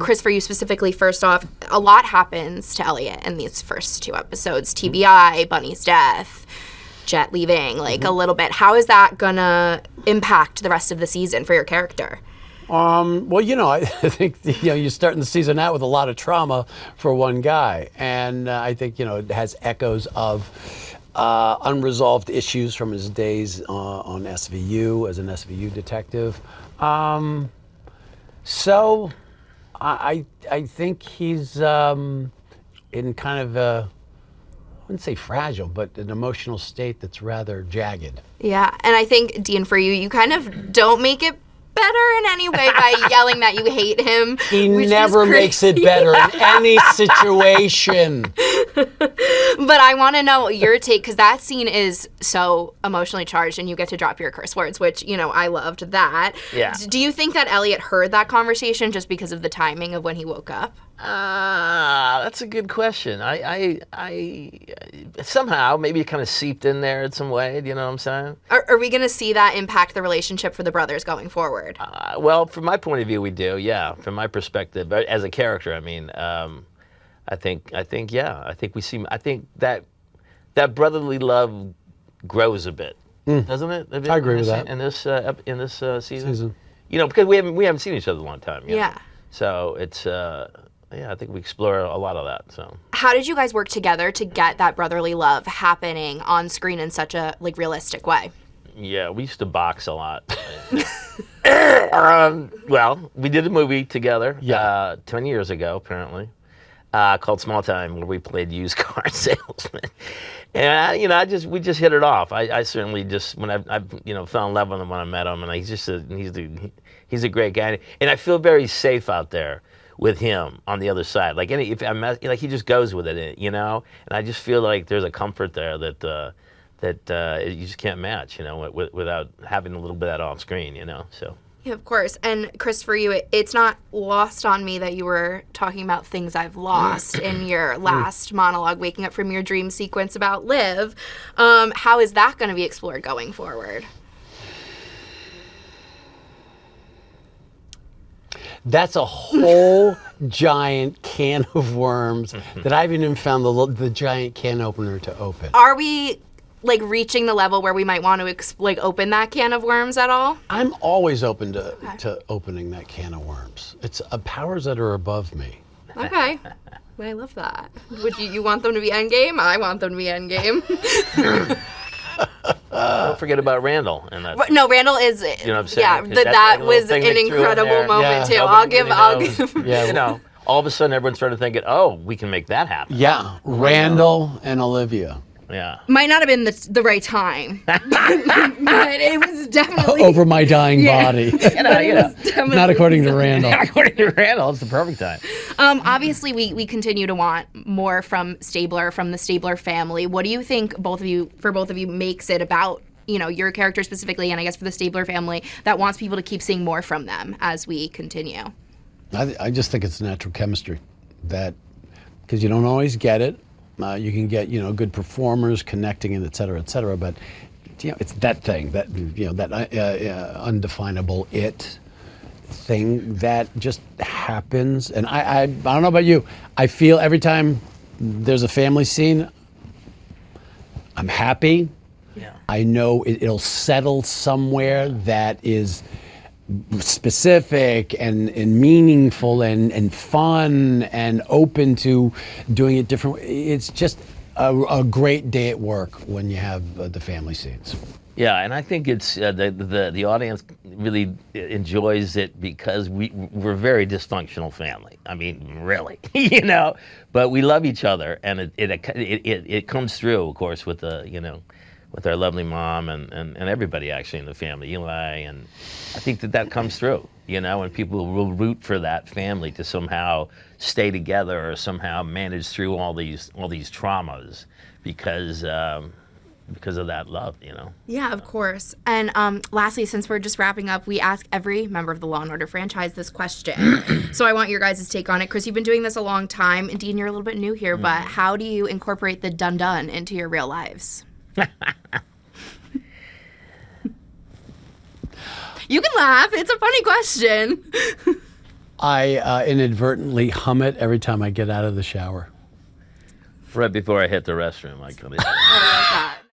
Chris, for you specifically, first off, a lot happens to Elliot in these first 2 episodes. TBI, Bunny's death, Jet leaving, like a little bit. How is that gonna impact the rest of the season for your character? Well, I think, you're starting the season out with a lot of trauma for one guy. And I think, it has echoes of unresolved issues from his days on SVU as an SVU detective. So I think he's in kind of a, I wouldn't say fragile, but an emotional state that's rather jagged. Yeah, and I think, Dean, for you, you kind of don't make it better in any way by yelling that you hate him. He never makes it better in any situation. But I want to know your take, because that scene is so emotionally charged, and you get to drop your curse words, which, I loved that. Yeah. Do you think that Elliot heard that conversation just because of the timing of when he woke up? That's a good question. I somehow maybe it kind of seeped in there in some way. Do you know what I'm saying? Are we going to see that impact the relationship for the brothers going forward? Well, from my point of view, we do. Yeah, from my perspective, but as a character, I mean, I think, yeah, I think we see. I think that brotherly love grows a bit, doesn't it? A bit I agree with that in this season. Because we haven't seen each other in a long time. Yeah. So it's. I think we explore a lot of that. So, how did you guys work together to get that brotherly love happening on screen in such a realistic way? Yeah, we used to box a lot. Well, we did a movie together 20 years ago, apparently, called Small Time, where we played used car salesmen. And we just hit it off. I certainly just when I fell in love with him when I met him, and he's a great guy, and I feel very safe out there with him on the other side. Like if I met, he just goes with it, and I just feel like there's a comfort there that you just can't match, without having a little bit of that off screen, So. Yeah, of course. And Chris, for you, it's not lost on me that you were talking about things I've lost in your last monologue, waking up from your dream sequence about Liv. How is that going to be explored going forward? That's a whole giant can of worms that I haven't even found the giant can opener to open. Are we reaching the level where we might want to open that can of worms at all? I'm always open to opening that can of worms. It's powers that are above me. Okay. I love that. Would you want them to be endgame? I want them to be endgame. Don't forget about Randall. And that. No, Randall is. You know what I'm saying? Yeah, that was an incredible moment too. I'll give. Yeah. All of a sudden, everyone's started thinking, "Oh, we can make that happen." Yeah, Randall and Olivia. Yeah. Might not have been the right time, but it was definitely over my dying body. Not according to Randall. Not according to Randall, it's the perfect time. Obviously, we continue to want more from Stabler, from the Stabler family. What do you think both of you makes it about your character specifically, and I guess for the Stabler family, that wants people to keep seeing more from them as we continue? I just think it's natural chemistry, that because you don't always get it. You can get good performers connecting and et cetera, but it's that thing that that undefinable it thing that just happens. And I don't know about you, I feel every time there's a family scene, I'm happy. Yeah. I know it'll settle somewhere that is specific and meaningful and fun and open to doing it different. It's just a great day at work when you have the family scenes. Yeah, and I think it's the audience really enjoys it because we're a very dysfunctional family. I mean, really, but we love each other, and it comes through, of course, with with our lovely mom and everybody actually in the family, Eli, and I think that comes through, and people will root for that family to somehow stay together or somehow manage through all these traumas because of that love, Yeah, of course. And lastly, since we're just wrapping up, we ask every member of the Law & Order franchise this question. So I want your guys' take on it. Chris, you've been doing this a long time, and Dean, you're a little bit new here, but how do you incorporate the dun-dun into your real lives? You can laugh. It's a funny question. I inadvertently hum it every time I get out of the shower. Right before I hit the restroom, I could. I love that.